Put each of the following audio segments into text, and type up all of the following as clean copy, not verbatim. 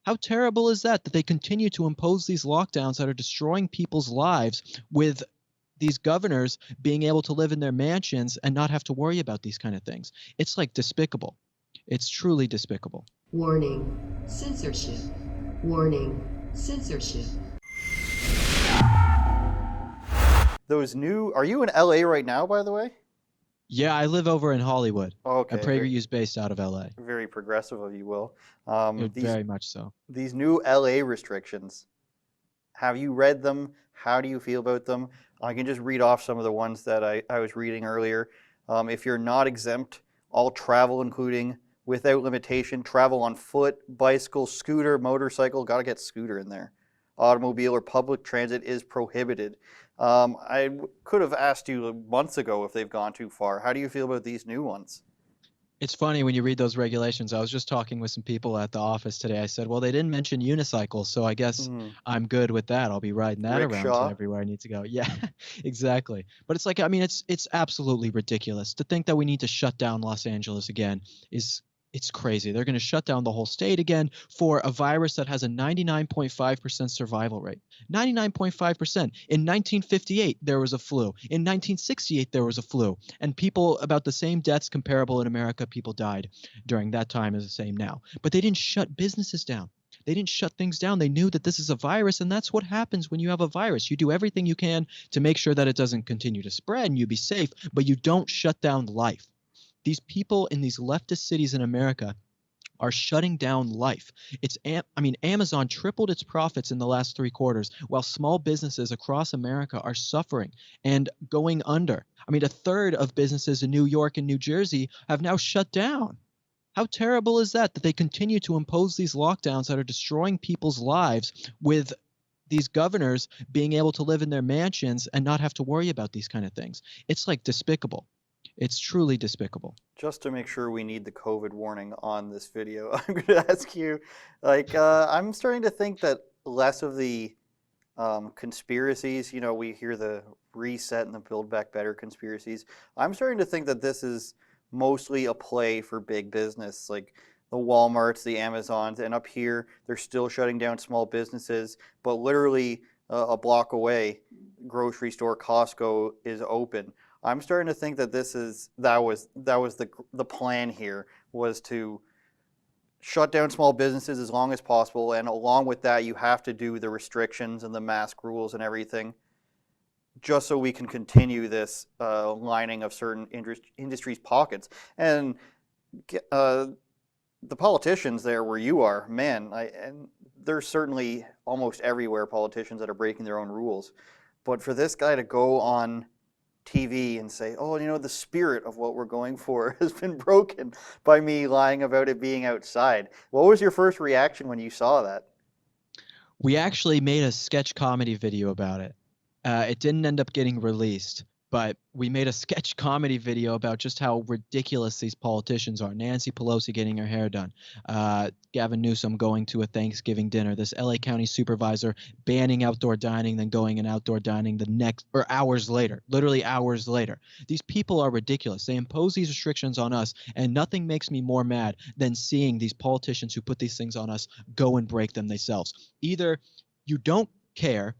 How terrible is that they continue to impose these lockdowns that are destroying people's lives with these governors being able to live in their mansions and not have to worry about these kind of things? It's like despicable. It's truly despicable. Warning, censorship. Warning, censorship. Are you in LA right now, by the way? Yeah, I live over in Hollywood. Okay. And PragerU's based out of LA. Very progressive of you, Will. Very much so. These new LA restrictions, have you read them? How do you feel about them? I can just read off some of the ones that I was reading earlier. If you're not exempt, all travel, including without limitation, travel on foot, bicycle, scooter, motorcycle, got to get scooter in there, automobile or public transit is prohibited. I could have asked you months ago if they've gone too far. How do you feel about these new ones? It's funny when you read those regulations. I was just talking with some people at the office today. I said, well, they didn't mention unicycles, so I guess I'm good with that. I'll be riding that around to everywhere I need to go. Yeah, exactly. But it's like, I mean, it's absolutely ridiculous. To think that we need to shut down Los Angeles again it's crazy. They're going to shut down the whole state again for a virus that has a 99.5% survival rate. 99.5%. In 1958, there was a flu. In 1968, there was a flu. And people, about the same deaths comparable in America, people died during that time as the same now. But they didn't shut businesses down. They didn't shut things down. They knew that this is a virus, and that's what happens when you have a virus. You do everything you can to make sure that it doesn't continue to spread and you be safe, but you don't shut down life. These people in these leftist cities in America are shutting down life. Amazon tripled its profits in the last 3 quarters, while small businesses across America are suffering and going under. I mean, a third of businesses in New York and New Jersey have now shut down. How terrible is that they continue to impose these lockdowns that are destroying people's lives with these governors being able to live in their mansions and not have to worry about these kind of things? It's like despicable. It's truly despicable. Just to make sure we need the COVID warning on this video, I'm going to ask you, I'm starting to think that less of the conspiracies, we hear the reset and the build back better conspiracies. I'm starting to think that this is mostly a play for big business, like the Walmarts, the Amazons, and up here, they're still shutting down small businesses, but literally a block away, grocery store Costco is open. I'm starting to think that that was the plan here, was to shut down small businesses as long as possible, and along with that, you have to do the restrictions and the mask rules and everything, just so we can continue this lining of certain industries' pockets. And the politicians there where you are, man, and there's certainly almost everywhere politicians that are breaking their own rules, but for this guy to go on TV and say, oh, the spirit of what we're going for has been broken by me lying about it being outside. What was your first reaction when you saw that? We actually made a sketch comedy video about it. It didn't end up getting released, but we made a sketch comedy video about just how ridiculous these politicians are. Nancy Pelosi getting her hair done, Gavin Newsom going to a Thanksgiving dinner, this LA County supervisor banning outdoor dining, then going and outdoor dining hours later, literally hours later. These people are ridiculous. They impose these restrictions on us, and nothing makes me more mad than seeing these politicians who put these things on us go and break them themselves. Either you don't care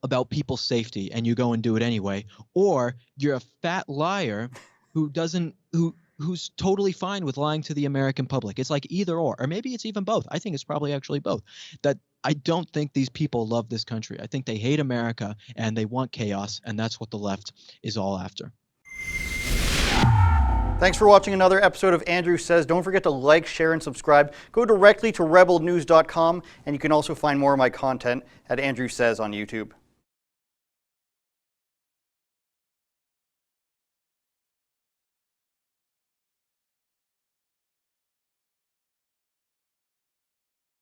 about people's safety and you go and do it anyway, or you're a fat liar who's totally fine with lying to the American public. It's like either or maybe it's even both. I think it's probably actually both. That I don't think these people love this country. I think they hate America and they want chaos, and that's what the left is all after. Thanks for watching another episode of Andrew Says. Don't forget to like, share, and subscribe. Go directly to rebelnews.com, and you can also find more of my content at Andrew Says on YouTube.